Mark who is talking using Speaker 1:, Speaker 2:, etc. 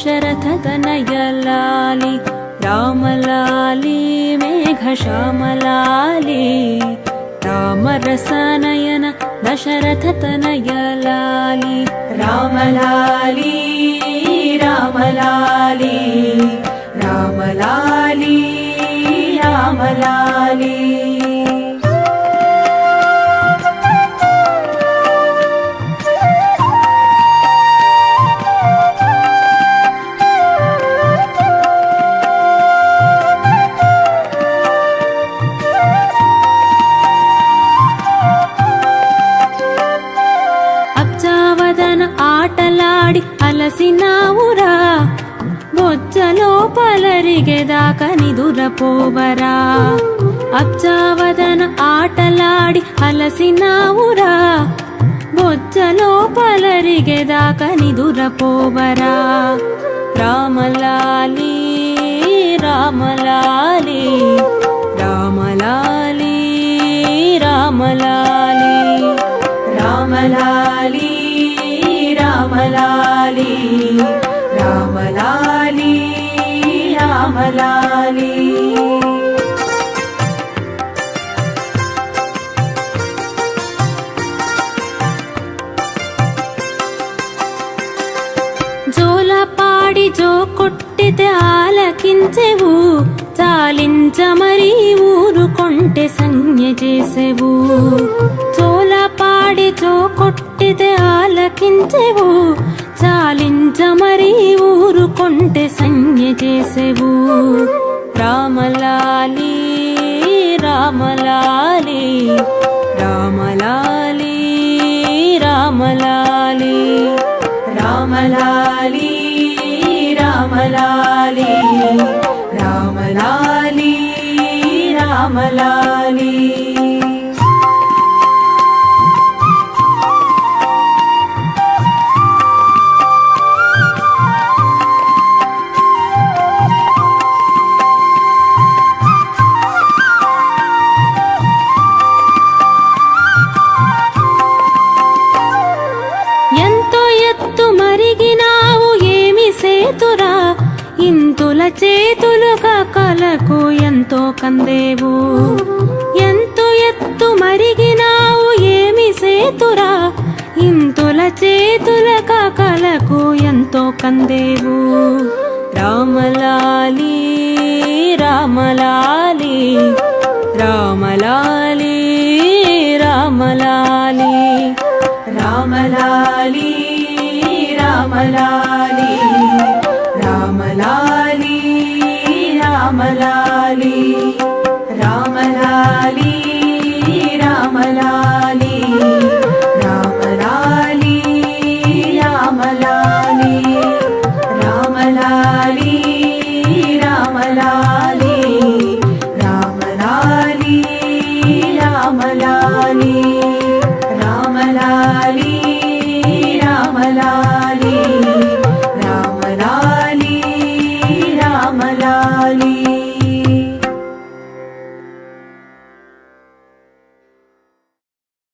Speaker 1: दशरथतनयलाली रामलाली मेघश्यामलाली रामरसनयन दशरथतनयलाली रामलाली रामलाली रामलाली रामलाली ఆటలాడి అలసినావురా బొజ్జలో పలరిగేదాక నిదురపోవరా అబ్జావదన ఆటలాడి అలసినావురా బొజ్జలో పలరిగేదాక నిదురపోవరా రామలాలి రామలాలి రామలాలి రామలాలి రామలాలి రామలాలి రామలాలి రామలాలి జోలపాడి జో కొట్టితే ఆలకించెవు చాలించ మరీ ఊరుకొంటే సంజ్ఞ చేసెవు జోలపాడి జో కొట్టితే ఆలకించెవు చాలించ మరీ ఊరుకొంటే సంజ్ఞ చేసెవు రామలాలి రామలాలి రామలాలి రామలాలి రామలాలి రామలాలి రామలాలి రామలాలి ఇంతుల చేతులుగా కలకు ఎంతో కందేవు ఎంతో ఎత్తు మరిగినావు ఏమి సేతురా ఇంతుల చేతులుగా కలకు ఎంతో కందేవు రామలాలి రామలాలి రామలాలి రామలాలి రామలాలి రామలాలి రామలాలి రామలాలి